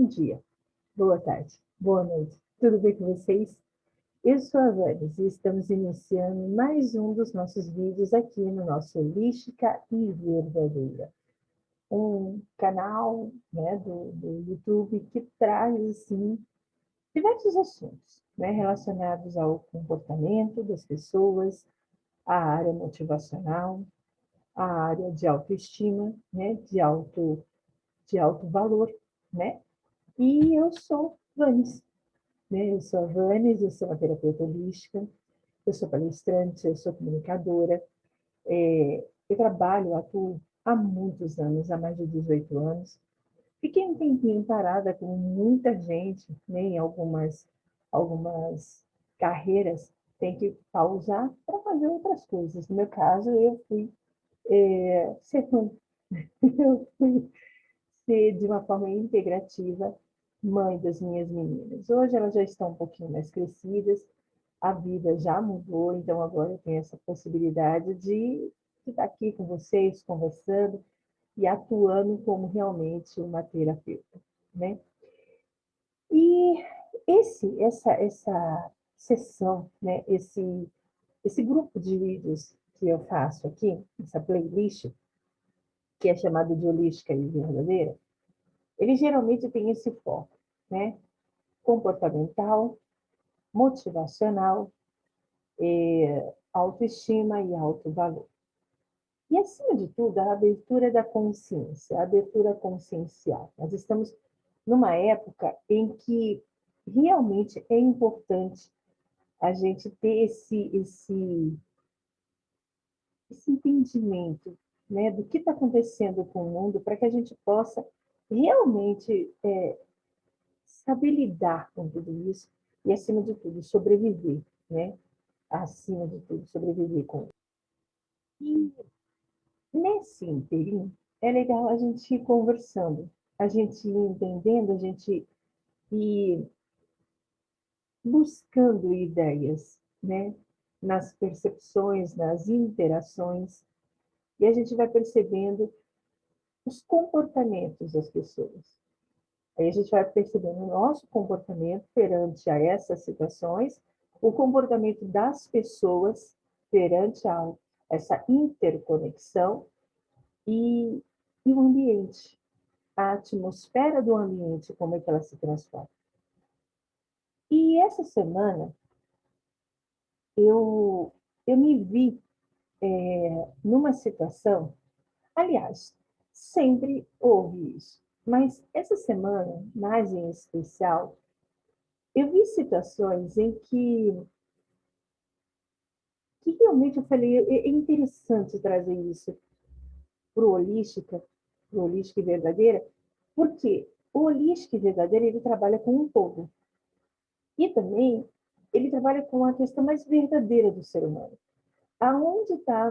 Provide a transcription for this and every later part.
dia, boa tarde, boa noite. Tudo bem com vocês? Eu sou a Vanes e estamos iniciando mais um dos nossos vídeos aqui no nosso Holística e Verdadeira. Um canal, né, do YouTube que traz, assim, diversos assuntos, né, relacionados ao comportamento das pessoas, à área motivacional, à área de autoestima, né, de alto valor, né? E eu sou Vanes, né? Eu sou a Vanes, eu sou uma terapeuta holística, eu sou palestrante, eu sou comunicadora, eu trabalho, atuo há muitos anos, há mais de 18 anos. Fiquei um tempinho parada, como muita gente, né, em algumas carreiras, tem que pausar para fazer outras coisas. No meu caso, eu fui ser mãe. Eu fui ser, de uma forma integrativa, mãe das minhas meninas. Hoje elas já estão um pouquinho mais crescidas, a vida já mudou, então agora eu tenho essa possibilidade de estar aqui com vocês, conversando e atuando como realmente uma terapeuta, né? E essa sessão, né? Esse grupo de vídeos que eu faço aqui, essa playlist, que é chamado de Holística e Verdadeira, ele geralmente tem esse foco, né? Comportamental, motivacional, autoestima e alto valor. E, acima de tudo, a abertura da consciência, a abertura consciencial. Nós estamos numa época em que realmente é importante a gente ter esse entendimento, né, do que está acontecendo com o mundo, para que a gente possa realmente saber lidar com tudo isso e, acima de tudo, sobreviver, né? Acima de tudo, sobreviver com isso. E nesse inteirinho, é legal a gente ir conversando, a gente ir entendendo, a gente ir buscando ideias, né? Nas percepções, nas interações, e a gente vai percebendo os comportamentos das pessoas. Aí a gente vai percebendo o nosso comportamento perante a essas situações, o comportamento das pessoas perante essa interconexão e o ambiente, a atmosfera do ambiente, como é que ela se transforma. E essa semana eu me vi numa situação, aliás, sempre houve isso, mas essa semana, mais em especial, eu vi situações em que realmente eu falei, é interessante trazer isso para o Holística e Verdadeira, porque o Holística e Verdadeira, ele trabalha com um todo. E também, ele trabalha com a questão mais verdadeira do ser humano. Aonde está a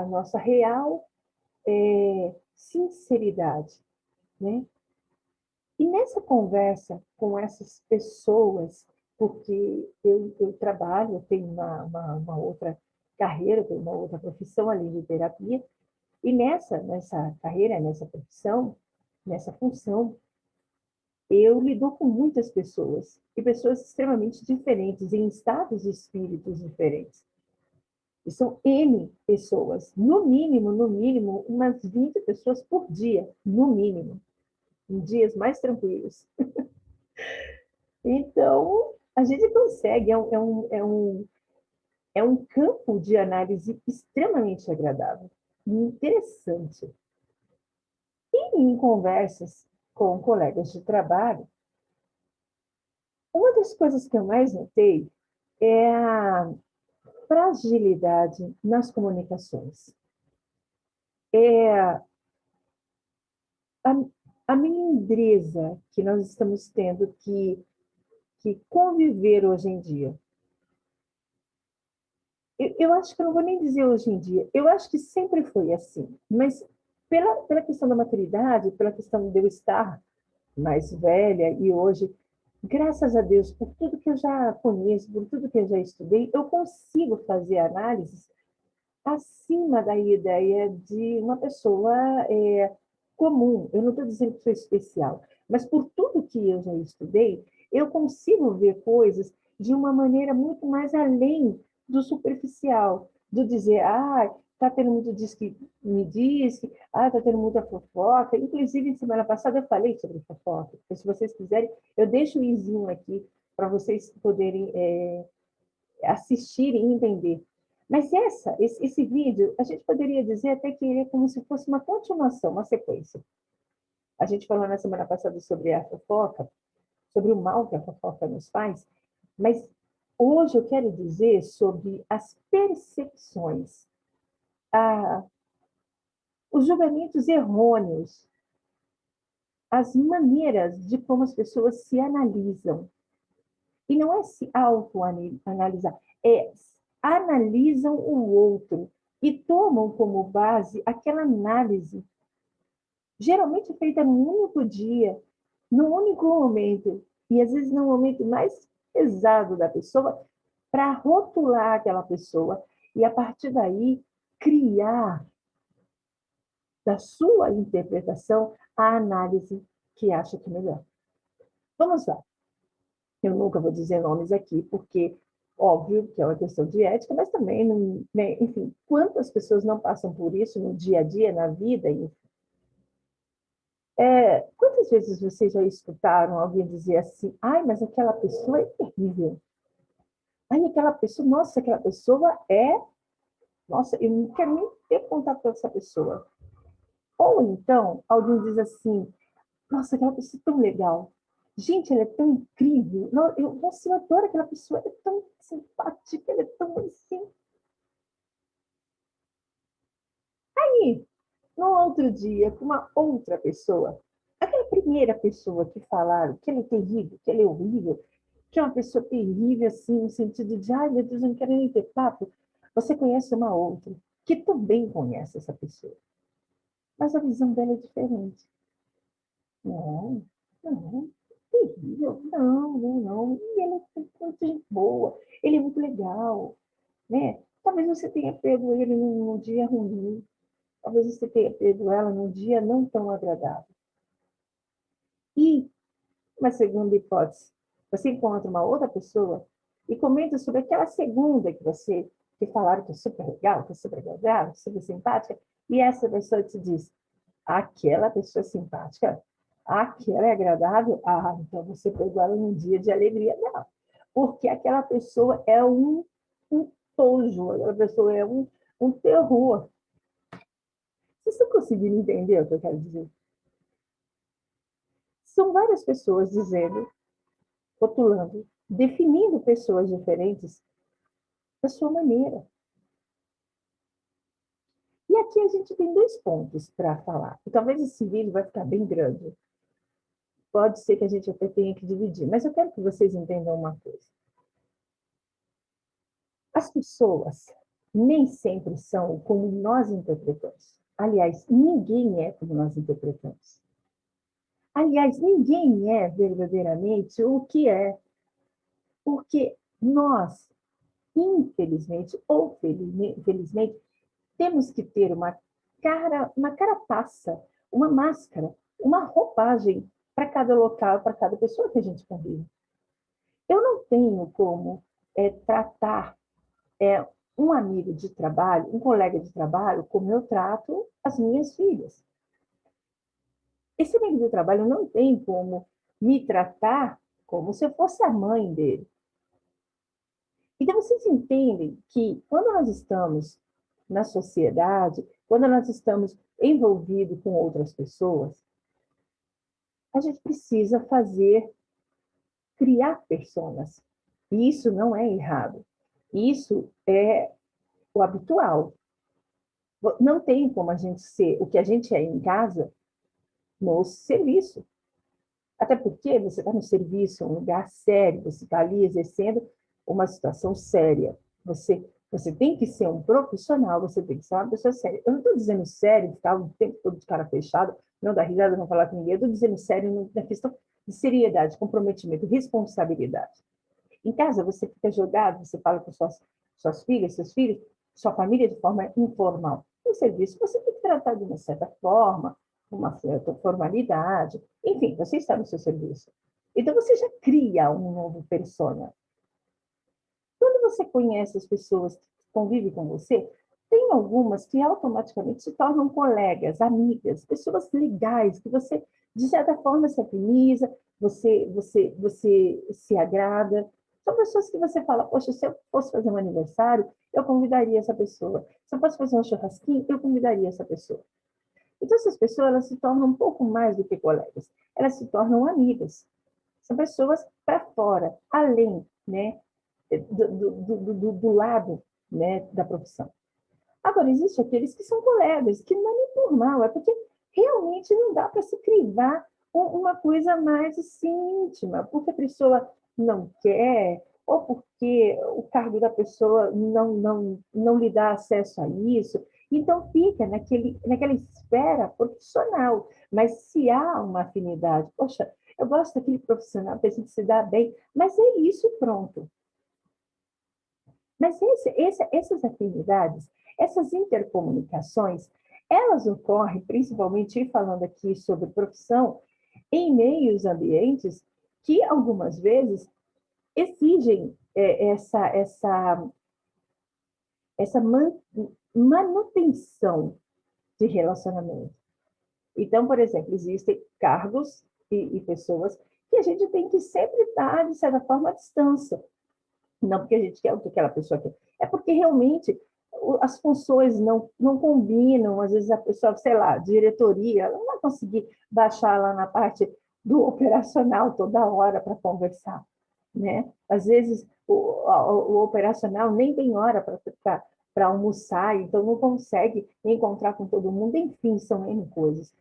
nossa real sinceridade, né? E nessa conversa com essas pessoas, porque eu trabalho, eu tenho uma outra carreira, tenho uma outra profissão além de terapia, e nessa carreira, nessa profissão, nessa função, eu lido com muitas pessoas, e pessoas extremamente diferentes, em estados de espíritos diferentes. E são N pessoas, no mínimo, umas 20 pessoas por dia, no mínimo, em dias mais tranquilos. Então, a gente consegue, é um campo de análise extremamente agradável, interessante. E em conversas com colegas de trabalho, uma das coisas que eu mais notei é a fragilidade nas comunicações. É a, a melindreza que nós estamos tendo que conviver hoje em dia. Eu acho que eu não vou nem dizer hoje em dia, eu acho que sempre foi assim, mas pela questão da maturidade, pela questão de eu estar mais velha e hoje, graças a Deus, por tudo que eu já conheço, por tudo que eu já estudei, eu consigo fazer análises acima da ideia de uma pessoa comum. Eu não estou dizendo que sou especial, mas por tudo que eu já estudei, eu consigo ver coisas de uma maneira muito mais além do superficial, do dizer, está tendo muito diz que me disse, está tendo muita fofoca. Inclusive, semana passada eu falei sobre fofoca. Então, se vocês quiserem, eu deixo o izinho aqui para vocês poderem assistir e entender. Mas esse vídeo, a gente poderia dizer até que ele é como se fosse uma continuação, uma sequência. A gente falou na semana passada sobre a fofoca, sobre o mal que a fofoca nos faz, mas hoje eu quero dizer sobre as percepções, os julgamentos errôneos, as maneiras de como as pessoas se analisam. E não é se autoanalisar, é analisam o outro e tomam como base aquela análise, geralmente feita num único dia, num único momento, e às vezes no momento mais pesado da pessoa, para rotular aquela pessoa e, a partir daí, criar da sua interpretação a análise que acha que é melhor. Vamos lá. Eu nunca vou dizer nomes aqui, porque, óbvio, que é uma questão de ética, mas também, né, enfim, quantas pessoas não passam por isso no dia a dia, na vida? Quantas vezes vocês já escutaram alguém dizer assim, mas aquela pessoa é terrível. Aquela pessoa, nossa, aquela pessoa é... Nossa, eu não quero nem ter contato com essa pessoa. Ou então, alguém diz assim, nossa, aquela pessoa é tão legal. Gente, ela é tão incrível. Nossa, eu adoro aquela pessoa. Ela é tão simpática, ela é tão assim. Aí, no outro dia, com uma outra pessoa, aquela primeira pessoa que falaram que ela é terrível, que ela é horrível, que é uma pessoa terrível, assim, no sentido de, ai, meu Deus, eu não quero nem ter papo. Você conhece uma outra que também conhece essa pessoa. Mas a visão dela é diferente. Não, não, terrível. Não, não, não. E ele é muito gente boa, ele é muito legal, né? Talvez você tenha pego ele num dia ruim, talvez você tenha pego ela num dia não tão agradável. E, uma segunda hipótese, você encontra uma outra pessoa e comenta sobre aquela segunda que falaram que é super legal, que é super agradável, super simpática, e essa pessoa te diz, aquela pessoa simpática, aquela é agradável, então você pegou ela num dia de alegria dela. Porque aquela pessoa é um tojo, aquela pessoa é um terror. Vocês estão conseguindo entender o que eu quero dizer? São várias pessoas dizendo, rotulando, definindo pessoas diferentes da sua maneira. E aqui a gente tem dois pontos para falar. E talvez esse vídeo vai ficar bem grande. Pode ser que a gente até tenha que dividir, mas eu quero que vocês entendam uma coisa. As pessoas nem sempre são como nós interpretamos. Aliás, ninguém é como nós interpretamos. Aliás, ninguém é verdadeiramente o que é, porque nós, infelizmente ou felizmente, temos que ter uma carapaça, uma máscara, uma roupagem para cada local, para cada pessoa que a gente convive. Eu não tenho como tratar um amigo de trabalho, um colega de trabalho, como eu trato as minhas filhas. Esse amigo de trabalho não tem como me tratar como se eu fosse a mãe dele. Então, vocês entendem que quando nós estamos na sociedade, quando nós estamos envolvidos com outras pessoas, a gente precisa criar personas. E isso não é errado. Isso é o habitual. Não tem como a gente ser o que a gente é em casa no serviço. Até porque você está no serviço, um lugar sério, você está ali exercendo uma situação séria. Você tem que ser um profissional, você tem que ser uma pessoa séria. Eu não estou dizendo sério, ficar o tempo todo de cara fechada, não dar risada, não falar com ninguém. Eu estou dizendo sério na questão de seriedade, comprometimento, responsabilidade. Em casa, você fica jogado, você fala com suas filhas, seus filhos, sua família de forma informal. No serviço, você tem que tratar de uma certa forma, uma certa formalidade, enfim, você está no seu serviço. Então, você já cria um novo persona. Quando você conhece as pessoas que convivem com você, tem algumas que automaticamente se tornam colegas, amigas, pessoas legais, que você, de certa forma, se afiniza, você se agrada. São pessoas que você fala, poxa, se eu fosse fazer um aniversário, eu convidaria essa pessoa. Se eu fosse fazer um churrasquinho, eu convidaria essa pessoa. Então, essas pessoas elas se tornam um pouco mais do que colegas, elas se tornam amigas. São pessoas para fora, além, né, do lado, né, da profissão. Agora, existem aqueles que são colegas, que não é nem por mal, é porque realmente não dá para se crivar uma coisa mais assim, íntima, porque a pessoa não quer, ou porque o cargo da pessoa não lhe dá acesso a isso. Então, fica naquela esfera profissional. Mas se há uma afinidade, poxa, eu gosto daquele profissional, a gente se dá bem, mas é isso, pronto. Mas essas afinidades, essas intercomunicações, elas ocorrem, principalmente falando aqui sobre profissão, em meios ambientes que algumas vezes exigem essa manutenção de relacionamento. Então, por exemplo, existem cargos e pessoas que a gente tem que sempre estar, de certa forma, à distância. Não porque a gente quer o que aquela pessoa quer, é porque realmente as funções não combinam, às vezes a pessoa, sei lá, diretoria, ela não vai conseguir baixar lá na parte do operacional toda hora para conversar, né? Às vezes o operacional nem tem hora para almoçar, então não consegue encontrar com todo mundo, enfim, são N coisas.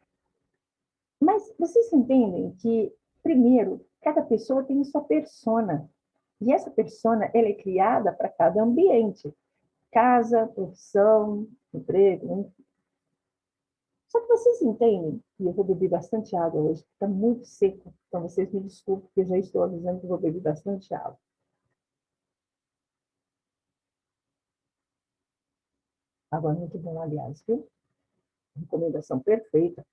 Mas vocês entendem que, primeiro, cada pessoa tem sua persona. E essa persona, ela é criada para cada ambiente. Casa, profissão, emprego. Enfim. Só que vocês entendem, e eu vou beber bastante água hoje, está muito seco, então vocês me desculpem, porque eu já estou avisando que eu vou beber bastante água. Água é muito bom, aliás, viu? Recomendação perfeita.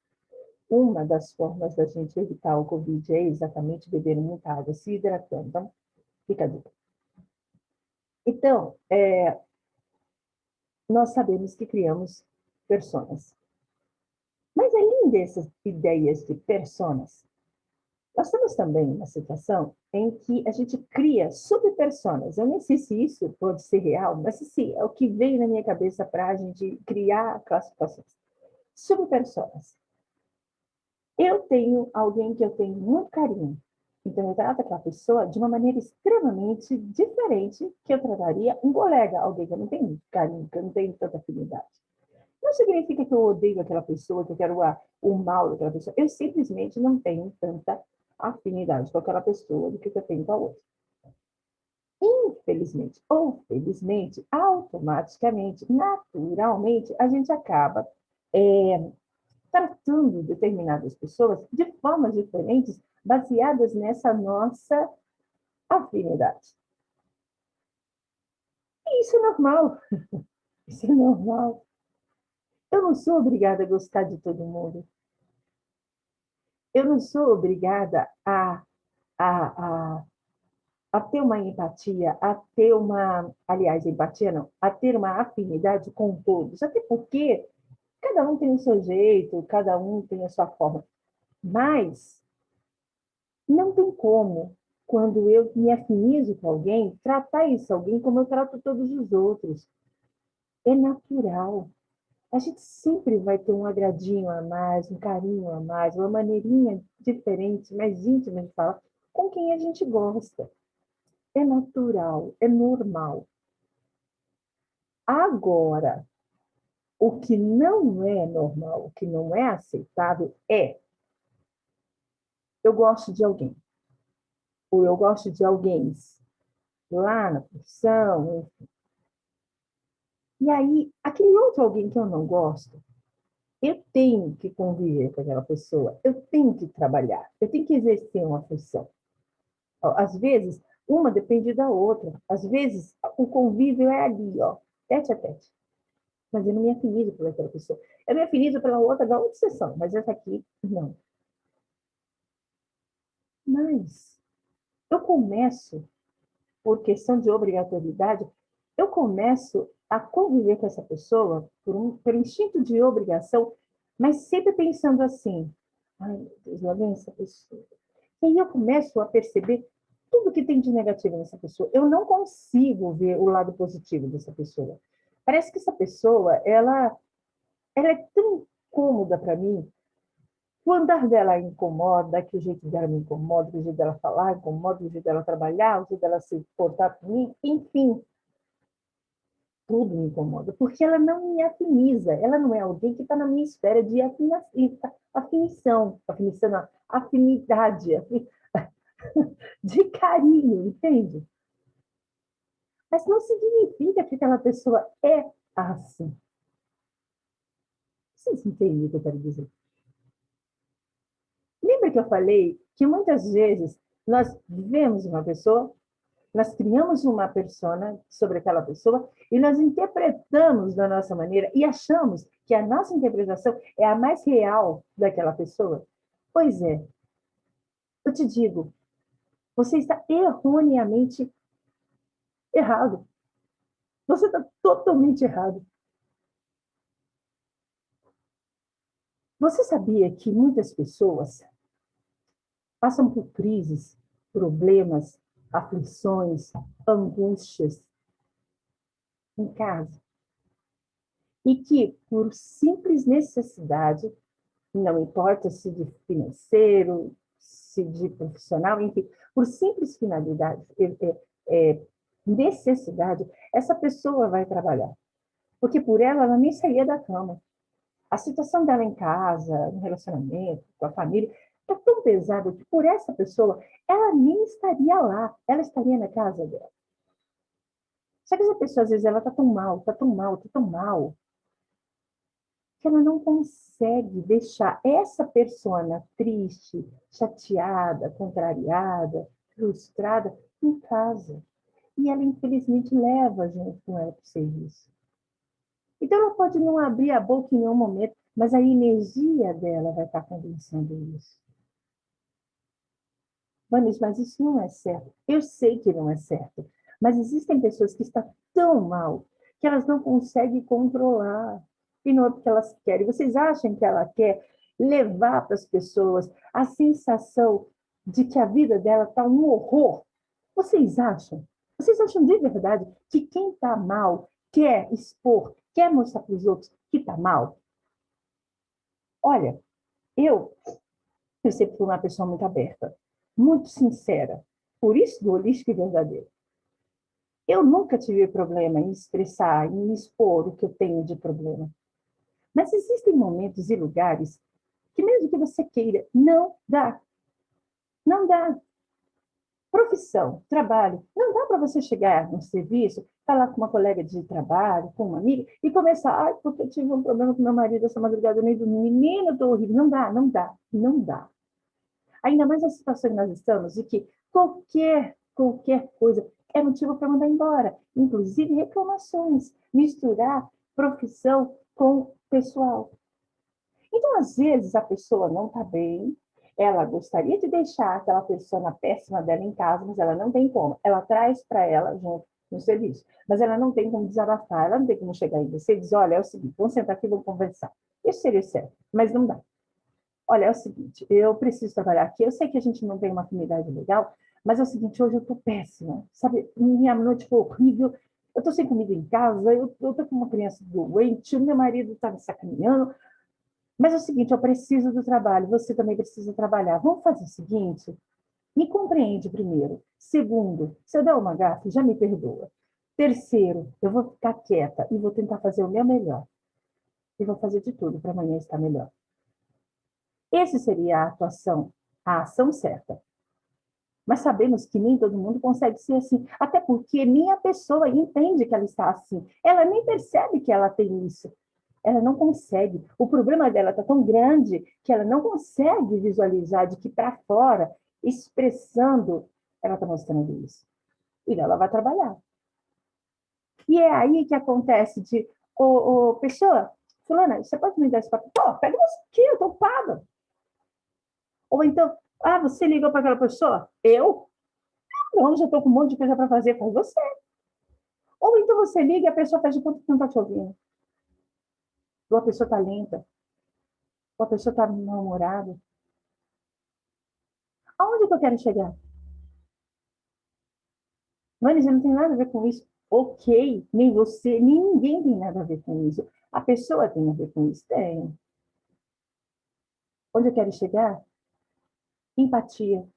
Uma das formas da gente evitar o Covid é exatamente beber muita água, se hidratando. Então, fica a dica. Então, nós sabemos que criamos personas. Mas além dessas ideias de personas, nós temos também uma situação em que a gente cria subpersonas. Eu nem sei se isso pode ser real, mas sim, é o que veio na minha cabeça para a gente criar classificações. Subpersonas. Eu tenho alguém que eu tenho muito carinho, então eu trato aquela pessoa de uma maneira extremamente diferente que eu trataria um colega, alguém que eu não tenho muito carinho, que eu não tenho tanta afinidade. Não significa que eu odeio aquela pessoa, que eu quero o mal daquela pessoa. Eu simplesmente não tenho tanta afinidade com aquela pessoa do que eu tenho com a outra. Infelizmente ou felizmente, automaticamente, naturalmente, a gente acaba tratando determinadas pessoas de formas diferentes, baseadas nessa nossa afinidade. E isso é normal. Isso é normal. Eu não sou obrigada a gostar de todo mundo. Eu não sou obrigada a, a ter uma empatia, a ter uma, aliás, empatia não, a ter uma afinidade com todos, até porque cada um tem o seu jeito, cada um tem a sua forma, mas não tem como, quando eu me afinizo com alguém, tratar esse alguém como eu trato todos os outros. É natural. A gente sempre vai ter um agradinho a mais, um carinho a mais, uma maneirinha diferente, mais íntima de falar com quem a gente gosta. É natural, é normal. Agora, o que não é normal, o que não é aceitável é eu gosto de alguém, ou eu gosto de alguém lá na profissão, e aí aquele outro alguém que eu não gosto, eu tenho que conviver com aquela pessoa, eu tenho que trabalhar, eu tenho que exercer uma função. Às vezes, uma depende da outra, às vezes o convívio é ali, ó, tete a tete. Mas eu não me afinizo por aquela pessoa. Eu me afinizo pela outra da outra sessão, mas essa aqui, não. Mas eu começo, por questão de obrigatoriedade, eu começo a conviver com essa pessoa por instinto de obrigação, mas sempre pensando assim, ai, meu Deus, lá vem essa pessoa. E aí eu começo a perceber tudo que tem de negativo nessa pessoa. Eu não consigo ver o lado positivo dessa pessoa. Parece que essa pessoa, ela é tão cômoda para mim. O andar dela incomoda, que o jeito dela me incomoda, que o jeito dela falar incomoda, o jeito dela trabalhar, o jeito dela se portar com mim, enfim, tudo me incomoda, porque ela não me afiniza, ela não é alguém que está na minha esfera de afinição, não, afinidade, de carinho, entende? Mas não significa que aquela pessoa é assim. Vocês entendem o que eu quero dizer? Lembra que eu falei que muitas vezes nós vemos uma pessoa, nós criamos uma persona sobre aquela pessoa e nós interpretamos da nossa maneira e achamos que a nossa interpretação é a mais real daquela pessoa? Pois é, eu te digo, você está erroneamente errado. Você está totalmente errado. Você sabia que muitas pessoas passam por crises, problemas, aflições, angústias em casa? E que, por simples necessidade, não importa se de financeiro, se de profissional, enfim, por simples finalidade, necessidade, essa pessoa vai trabalhar. Porque por ela nem saía da cama. A situação dela em casa, no relacionamento, com a família, está tão pesada que por essa pessoa, ela nem estaria lá, ela estaria na casa dela. Só que essa pessoa, às vezes, ela está tão mal, está tão mal, está tão mal, que ela não consegue deixar essa persona triste, chateada, contrariada, frustrada em casa. E ela, infelizmente, leva junto com ela para o serviço. Então, ela pode não abrir a boca em nenhum momento, mas a energia dela vai estar convencendo isso. Vanessa, mas isso não é certo. Eu sei que não é certo. Mas existem pessoas que estão tão mal que elas não conseguem controlar. E não é porque elas querem. Vocês acham que ela quer levar para as pessoas a sensação de que a vida dela está um horror? Vocês acham? Vocês acham de verdade que quem está mal quer expor, quer mostrar para os outros que está mal? Olha, eu eu sempre fui uma pessoa muito aberta, muito sincera. Por isso, do holístico e verdadeiro. Eu nunca tive problema em expressar, em expor o que eu tenho de problema. Mas existem momentos e lugares que, mesmo que você queira, não dá. Não dá. Profissão, trabalho. Não dá para você chegar no serviço, falar com uma colega de trabalho, com uma amiga, e começar, ai, porque eu tive um problema com meu marido essa madrugada, eu nem dormi. Menina, eu estou horrível. Não dá, não dá, não dá. Ainda mais na situação que nós estamos, de que qualquer coisa é motivo para mandar embora, inclusive reclamações, misturar profissão com pessoal. Então, às vezes, a pessoa não está bem, ela gostaria de deixar aquela pessoa péssima dela em casa, mas ela não tem como. Ela traz para ela junto no serviço, mas ela não tem como desabafar, ela não tem como chegar em você e dizer, olha, é o seguinte, vamos sentar aqui e vamos conversar. Isso seria certo, mas não dá. Olha, é o seguinte, eu preciso trabalhar aqui. Eu sei que a gente não tem uma afinidade legal, mas é o seguinte, hoje eu estou péssima, sabe? Minha noite foi horrível, eu estou sem comida em casa, eu estou com uma criança doente, o meu marido está me sacaneando, mas é o seguinte, eu preciso do trabalho, você também precisa trabalhar. Vamos fazer o seguinte, me compreende primeiro. Segundo, se eu der uma gafe, já me perdoa. Terceiro, eu vou ficar quieta e vou tentar fazer o meu melhor. E vou fazer de tudo para amanhã estar melhor. Essa seria a atuação, a ação certa. Mas sabemos que nem todo mundo consegue ser assim, até porque nem a pessoa entende que ela está assim. Ela nem percebe que ela tem isso. Ela não consegue. O problema dela está tão grande que ela não consegue visualizar de que para fora, expressando, ela está mostrando isso. E ela vai trabalhar. E é aí que acontece de, pessoa, fulana, você pode me dar esse papel? Pô, pega você aqui, eu tô ocupada. Ou então, você ligou para aquela pessoa? Eu? Não, já estou com um monte de coisa para fazer com você. Ou então você liga e a pessoa faz de conta que não está te ouvindo. Ou a pessoa está lenta. Ou a pessoa está mal-humorada. Aonde que eu quero chegar? Vanessa, não tem nada a ver com isso. Ok, nem você, nem ninguém tem nada a ver com isso. A pessoa tem a ver com isso? Tem. Onde eu quero chegar? Empatia.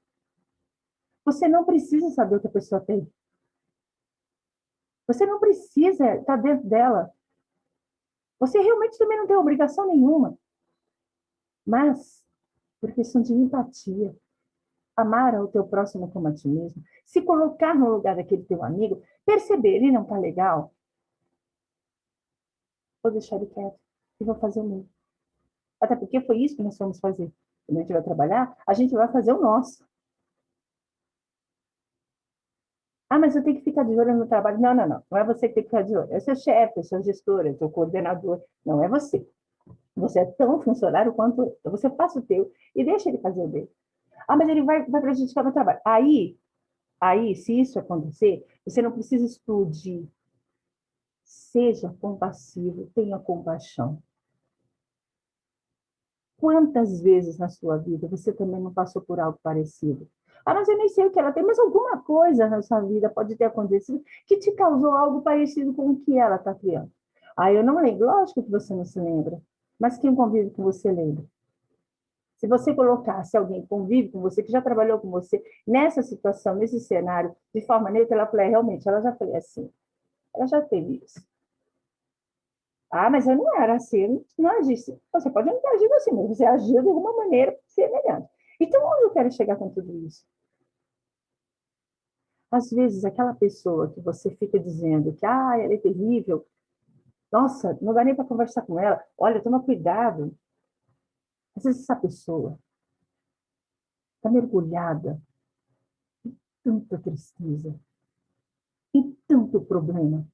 Você não precisa saber o que a pessoa tem. Você não precisa estar dentro dela. Você realmente também não tem obrigação nenhuma. Mas, por questão de empatia, amar ao teu próximo como a ti mesmo, se colocar no lugar daquele teu amigo, perceber, ele não está legal, vou deixar ele quieto e vou fazer o meu. Até porque foi isso que nós fomos fazer. Quando a gente vai trabalhar, a gente vai fazer o nosso. Mas eu tenho que ficar de olho no trabalho. Não, não, não. Não é você que tem que ficar de olho. É seu chefe, é sua gestora, é seu coordenador. Não é você. Você é tão funcionário quanto eu. Então você faça o teu e deixa ele fazer o dele. Mas ele vai prejudicar o meu trabalho. Aí, se isso acontecer, você não precisa explodir. Seja compassivo, tenha compaixão. Quantas vezes na sua vida você também não passou por algo parecido? Mas eu nem sei o que ela tem, mas alguma coisa na sua vida pode ter acontecido que te causou algo parecido com o que ela está criando. Eu não lembro, lógico que você não se lembra, mas quem convive com você lembra. Se você colocasse alguém que convive com você, que já trabalhou com você, nessa situação, nesse cenário, de forma neutra, ela falou, realmente, ela já foi assim, ela já teve isso. Mas eu não era assim, eu não agi assim. Você pode não ter agido assim, mas você agiu de alguma maneira semelhante. Então, onde eu quero chegar com tudo isso? Às vezes, aquela pessoa que você fica dizendo que ela é terrível, nossa, não dá nem para conversar com ela, olha, toma cuidado. Às vezes, essa pessoa está mergulhada em tanta tristeza, em tanto problema.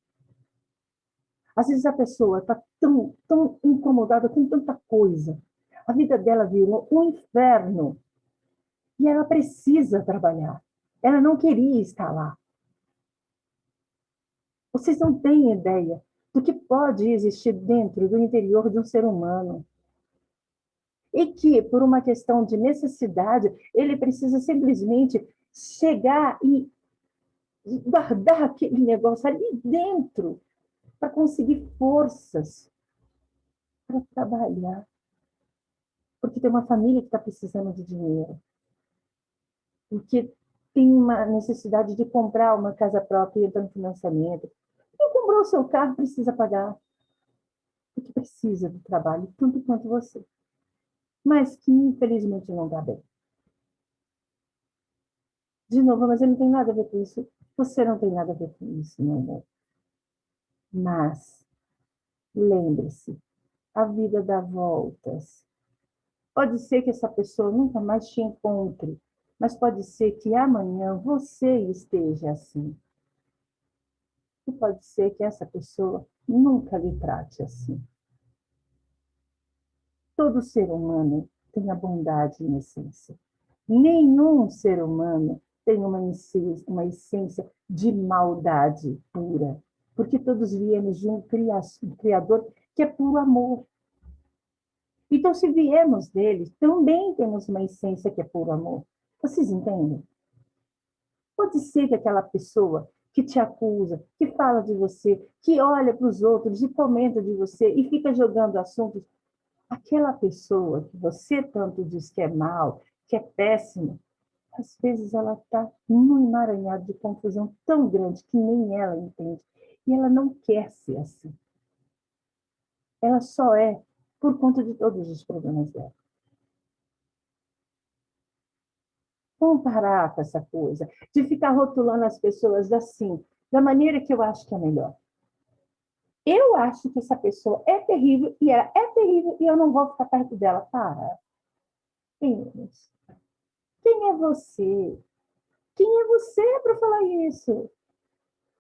Às vezes, a pessoa está tão incomodada com tanta coisa. A vida dela virou um inferno. E ela precisa trabalhar. Ela não queria estar lá. Vocês não têm ideia do que pode existir dentro do interior de um ser humano. E que, por uma questão de necessidade, ele precisa simplesmente chegar e guardar aquele negócio ali dentro para conseguir forças para trabalhar. Porque tem uma família que está precisando de dinheiro. Porque tem uma necessidade de comprar uma casa própria e entrar no financiamento. Quem comprou o seu carro precisa pagar, porque precisa do trabalho, tanto quanto você. Mas que, infelizmente, não está bem. De novo, mas eu não tenho nada a ver com isso. Você não tem nada a ver com isso, meu amor. Mas, lembre-se, a vida dá voltas. Pode ser que essa pessoa nunca mais te encontre, mas pode ser que amanhã você esteja assim. E pode ser que essa pessoa nunca lhe trate assim. Todo ser humano tem a bondade em essência. Nenhum ser humano tem uma essência de maldade pura, porque todos viemos de um Criador que é puro amor. Então, se viemos dele, também temos uma essência que é puro amor. Vocês entendem? Pode ser que aquela pessoa que te acusa, que fala de você, que olha para os outros e comenta de você e fica jogando assuntos, aquela pessoa que você tanto diz que é mal, que é péssima, às vezes ela está num emaranhado de confusão tão grande que nem ela entende. E ela não quer ser assim. Ela só é por conta de todos os problemas dela. Vamos parar com essa coisa de ficar rotulando as pessoas assim, da maneira que eu acho que é melhor. Eu acho que essa pessoa é terrível e ela é terrível e eu não vou ficar perto dela. Para. Quem é você? Quem é você para falar isso?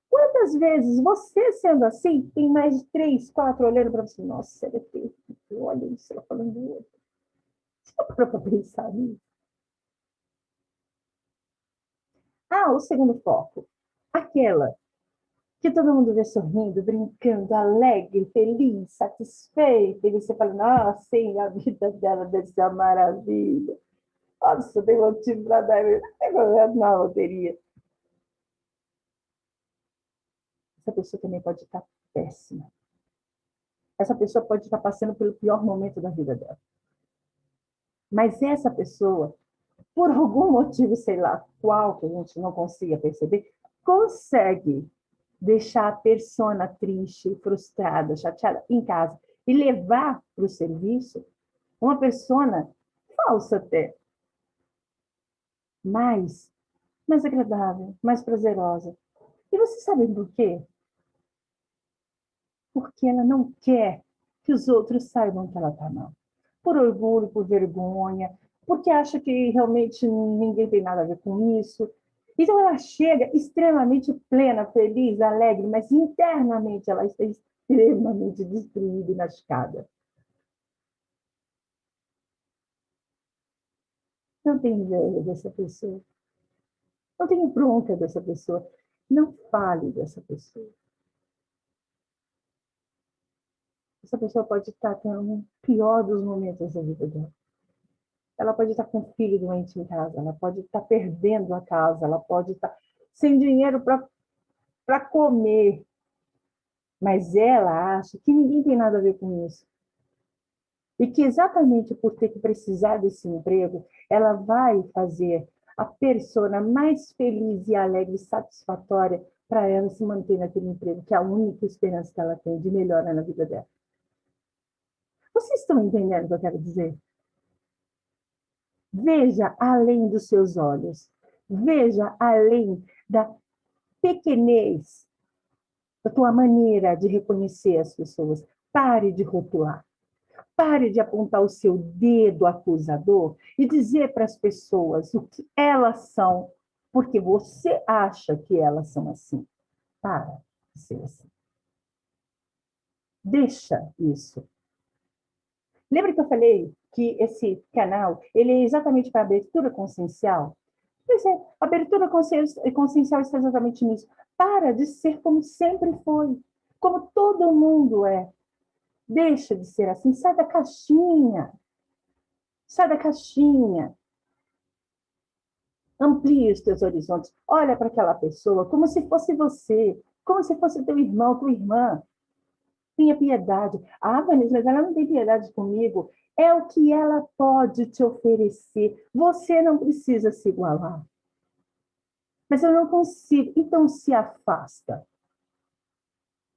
Quantas vezes você, sendo assim, tem mais de 3, 4 olhando para você? Nossa, ela é terrível. Olha isso, ela falando do outro. Você não parou para pensar nisso? Ah, o segundo foco. Aquela que todo mundo vê sorrindo, brincando, alegre, feliz, satisfeita. E você fala, nossa, sim, a vida dela deve ser uma maravilha. Nossa, tem motivo para dar na loteria. Essa pessoa também pode estar péssima. Essa pessoa pode estar passando pelo pior momento da vida dela. Mas essa pessoa, por algum motivo, sei lá qual, que a gente não consiga perceber, consegue deixar a persona triste, frustrada, chateada em casa e levar para o serviço uma persona falsa até, mais, mais agradável, mais prazerosa. E você sabe por quê? Porque ela não quer que os outros saibam que ela está mal. Por orgulho, por vergonha, porque acha que realmente ninguém tem nada a ver com isso. Então ela chega extremamente plena, feliz, alegre, mas internamente ela está extremamente destruída e machucada. Não tem inveja dessa pessoa. Não tenha bronca dessa pessoa. Não fale dessa pessoa. Essa pessoa pode estar tendo o pior dos momentos da vida dela. Ela pode estar com um filho doente em casa, ela pode estar perdendo a casa, ela pode estar sem dinheiro para comer. Mas ela acha que ninguém tem nada a ver com isso. E que exatamente por ter que precisar desse emprego, ela vai fazer a persona mais feliz e alegre e satisfatória para ela se manter naquele emprego, que é a única esperança que ela tem de melhora na vida dela. Vocês estão entendendo o que eu quero dizer? Veja além dos seus olhos. Veja além da pequenez, da tua maneira de reconhecer as pessoas. Pare de rotular. Pare de apontar o seu dedo acusador e dizer para as pessoas o que elas são, porque você acha que elas são assim. Para de ser assim. Deixa isso. Lembra que eu falei que esse canal ele é exatamente para abertura consciencial? Pois é, a abertura consciencial está exatamente nisso. Para de ser como sempre foi, como todo mundo é. Deixa de ser assim, sai da caixinha. Sai da caixinha. Amplie os teus horizontes. Olha para aquela pessoa como se fosse você, como se fosse teu irmão, tua irmã. Tenha piedade. Ah, Vanessa, mas ela não tem piedade comigo. É o que ela pode te oferecer. Você não precisa se igualar. Mas eu não consigo. Então se afasta.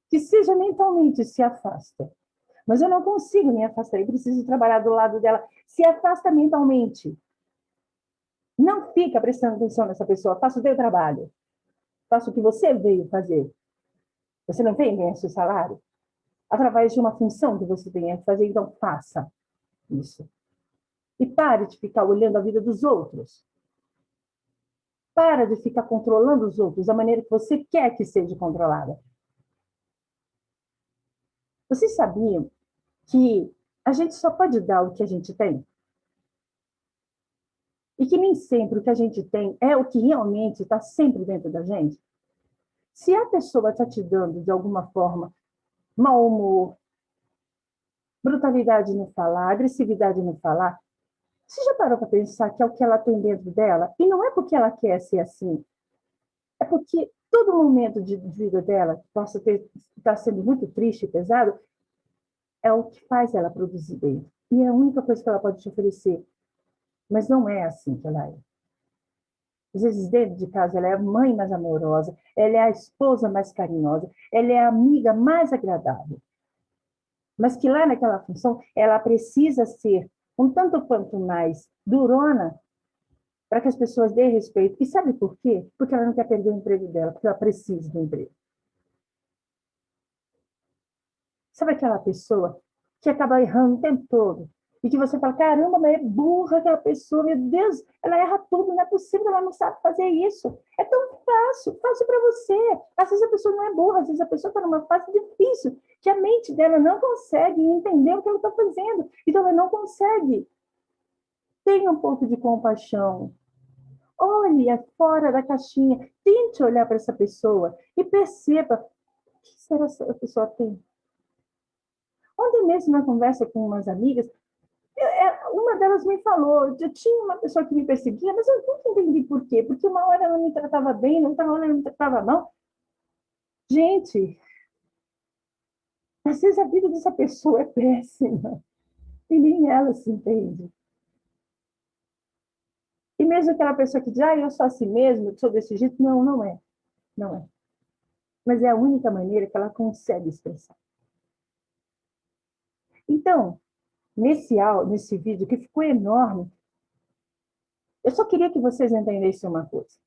Que seja mentalmente, se afasta. Mas eu não consigo me afastar. Eu preciso trabalhar do lado dela. Se afasta mentalmente. Não fica prestando atenção nessa pessoa. Faça o teu trabalho. Faça o que você veio fazer. Você não vem ganhar seu salário? Através de uma função que você tenha que fazer, então faça isso. E pare de ficar olhando a vida dos outros. Para de ficar controlando os outros da maneira que você quer que seja controlada. Vocês sabiam que a gente só pode dar o que a gente tem? E que nem sempre o que a gente tem é o que realmente está sempre dentro da gente? Se a pessoa está te dando, de alguma forma, mau humor, brutalidade no falar, agressividade no falar, você já parou para pensar que é o que ela tem dentro dela? E não é porque ela quer ser assim, é porque todo momento de vida dela, que possa estar sendo muito triste e pesado, é o que faz ela produzir bem. E é a única coisa que ela pode te oferecer. Mas não é assim que ela é. Às vezes, dentro de casa, ela é a mãe mais amorosa, ela é a esposa mais carinhosa, ela é a amiga mais agradável. Mas que lá naquela função, ela precisa ser um tanto quanto mais durona para que as pessoas dêem respeito. E sabe por quê? Porque ela não quer perder o emprego dela, porque ela precisa do emprego. Sabe aquela pessoa que acaba errando o tempo todo? E que você fala, caramba, mas é burra aquela pessoa, meu Deus, ela erra tudo, não é possível, ela não sabe fazer isso. É tão fácil, fácil para você. Às vezes a pessoa não é burra, às vezes a pessoa está numa fase difícil, que a mente dela não consegue entender o que ela está fazendo. Então ela não consegue. Tenha um pouco de compaixão. Olhe fora da caixinha, tente olhar para essa pessoa e perceba o que será que essa pessoa tem. Ontem mesmo, na conversa com umas amigas, uma delas me falou, eu tinha uma pessoa que me perseguia, mas eu nunca entendi por quê. Porque uma hora ela me tratava bem, outra hora ela me tratava mal. Gente, às vezes a vida dessa pessoa é péssima e nem ela se entende. E mesmo aquela pessoa que diz, eu sou assim mesmo, eu sou desse jeito, não, não é. Não é. Mas é a única maneira que ela consegue expressar. Então, nesse vídeo, que ficou enorme, eu só queria que vocês entendessem uma coisa.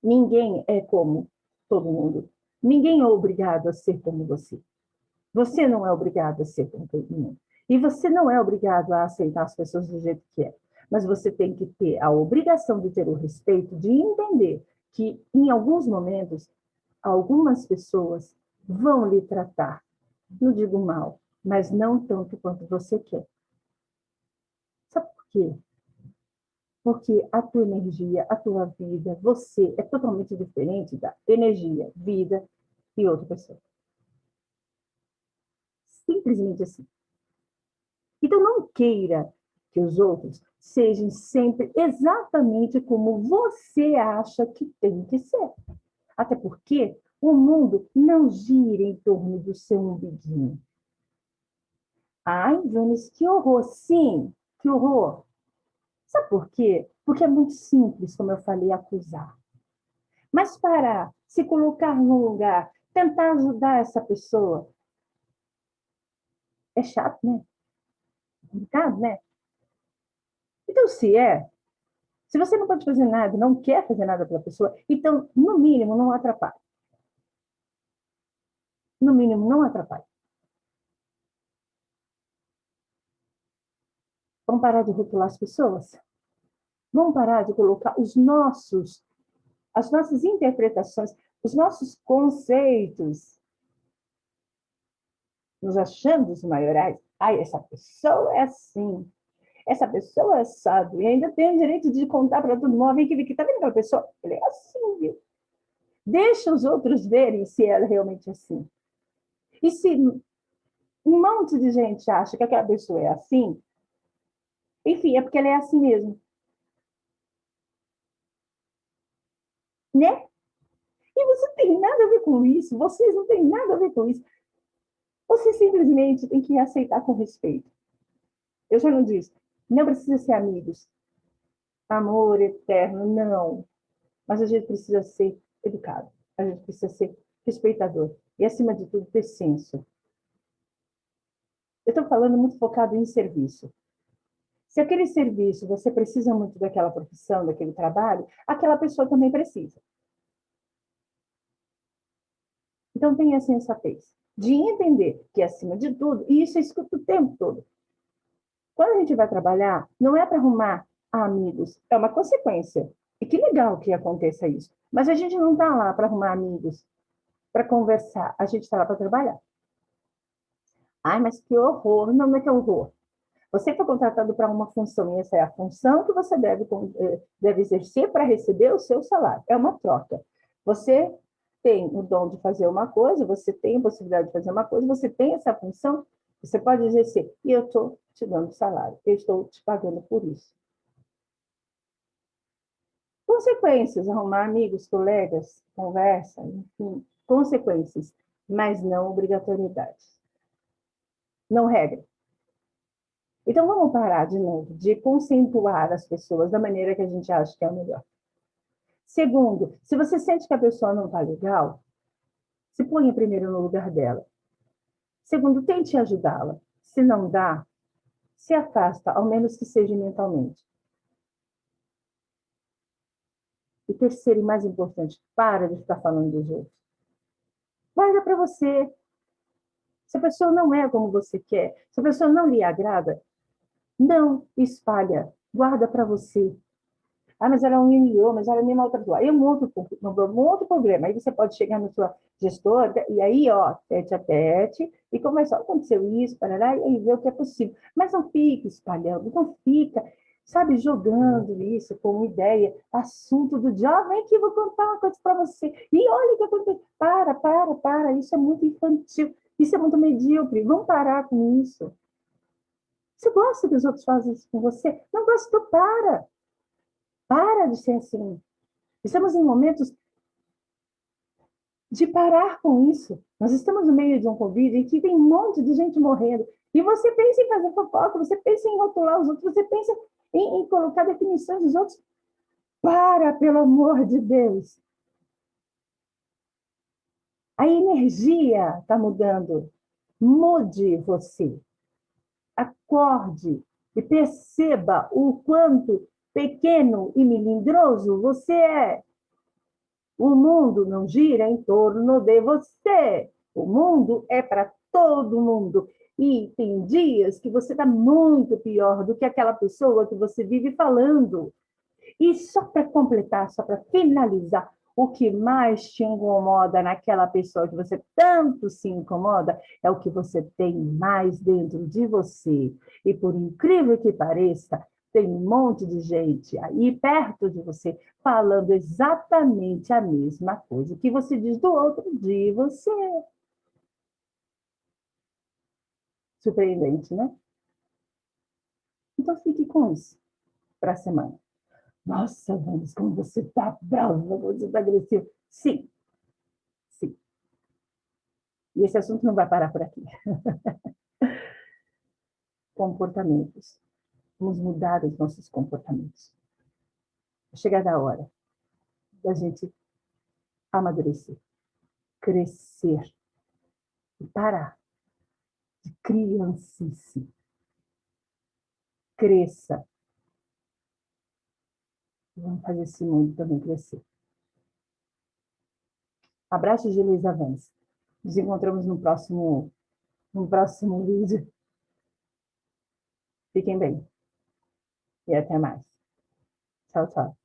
Ninguém é como todo mundo. Ninguém é obrigado a ser como você. Você não é obrigado a ser como todo mundo. E você não é obrigado a aceitar as pessoas do jeito que é. Mas você tem que ter a obrigação de ter o respeito, de entender que, em alguns momentos, algumas pessoas vão lhe tratar, não digo mal, mas não tanto quanto você quer. Sabe por quê? Porque a tua energia, a tua vida, você é totalmente diferente da energia, vida de outra pessoa. Simplesmente assim. Então, não queira que os outros sejam sempre exatamente como você acha que tem que ser. Até porque o mundo não gira em torno do seu umbiguinho. Ai, Vânia, que horror! Sim, que horror! Sabe por quê? Porque é muito simples, como eu falei, acusar. Mas parar, se colocar no lugar, tentar ajudar essa pessoa, é chato, né? É complicado, né? Então, se você não pode fazer nada, não quer fazer nada pela pessoa, então, no mínimo, não atrapalhe. No mínimo, não atrapalhe. Vamos parar de rotular as pessoas? Vamos parar de colocar as nossas interpretações, os nossos conceitos, nos achando os maiorais? Ai, essa pessoa é assim. Essa pessoa é sábio. E ainda tem o direito de contar para todo mundo. Vem aqui, tá vendo aquela pessoa? Ele é assim, viu? Deixa os outros verem se ela é realmente assim. E se um monte de gente acha que aquela pessoa é assim, enfim, é porque ela é assim mesmo, né? E você tem nada a ver com isso, vocês não têm nada a ver com isso. Você simplesmente tem que aceitar com respeito. Eu já não disse, não precisa ser amigos, amor eterno, não. Mas a gente precisa ser educado, a gente precisa ser respeitador e, acima de tudo, ter senso. Eu estou falando muito focado em serviço. Se aquele serviço você precisa muito daquela profissão, daquele trabalho, aquela pessoa também precisa. Então, tenha a sensatez de entender que, acima de tudo, e isso eu escuto o tempo todo, quando a gente vai trabalhar, não é para arrumar amigos, é uma consequência. E que legal que aconteça isso. Mas a gente não está lá para arrumar amigos, para conversar, a gente está lá para trabalhar. Ai, mas que horror! Não, não é que é horror. Você foi contratado para uma função, e essa é a função que você deve exercer para receber o seu salário. É uma troca. Você tem o dom de fazer uma coisa, você tem a possibilidade de fazer uma coisa, você tem essa função, você pode exercer. E eu estou te dando salário, eu estou te pagando por isso. Consequências, arrumar amigos, colegas, conversa, enfim, consequências, mas não obrigatoriedades. Não regra. Então, vamos parar de novo de conceituar as pessoas da maneira que a gente acha que é o melhor. Segundo, se você sente que a pessoa não está legal, se ponha primeiro no lugar dela. Segundo, tente ajudá-la. Se não dá, se afasta, ao menos que seja mentalmente. E terceiro e mais importante, para de ficar falando dos outros. Guarda para você. Se a pessoa não é como você quer, se a pessoa não lhe agrada, Não espalha, guarda para você. Ah, mas ela me humilhou, mas ela me maltratou. Aí um outro problema. Aí você pode chegar na sua gestora e aí, ó, tete a tete, e começar, aconteceu isso, parará, e aí ver o que é possível. Mas não fica espalhando, não fica, sabe, jogando isso como ideia, assunto do dia. Ah, vem aqui, vou contar uma coisa para você. E olha o que aconteceu. Para, isso é muito infantil, isso é muito medíocre. Vamos parar com isso. Você gosta que os outros fazem isso com você? Não gostou, para. Para de ser assim. Estamos em momentos de parar com isso. Nós estamos no meio de um Covid em que tem um monte de gente morrendo. E você pensa em fazer fofoca, você pensa em rotular os outros, você pensa em colocar definições dos outros. Para, pelo amor de Deus. A energia está mudando. Mude você. Acorde e perceba o quanto pequeno e melindroso você é. O mundo não gira em torno de você. O mundo é para todo mundo. E tem dias que você está muito pior do que aquela pessoa que você vive falando. E só para completar, só para finalizar, o que mais te incomoda naquela pessoa que você tanto se incomoda é o que você tem mais dentro de você. E por incrível que pareça, tem um monte de gente aí perto de você falando exatamente a mesma coisa que você diz do outro de você. Surpreendente, né? Então fique com isso para a semana. Nossa, Vamos, como você está brava, como você está agressivo. Sim, sim. E esse assunto não vai parar por aqui. Comportamentos. Vamos mudar os nossos comportamentos. Chega da hora da gente amadurecer, crescer e parar de criancice. Cresça. Vamos fazer esse mundo também crescer. Abraço de Luísa Vance. Nos encontramos no próximo vídeo. Fiquem bem e até mais. Tchau, tchau.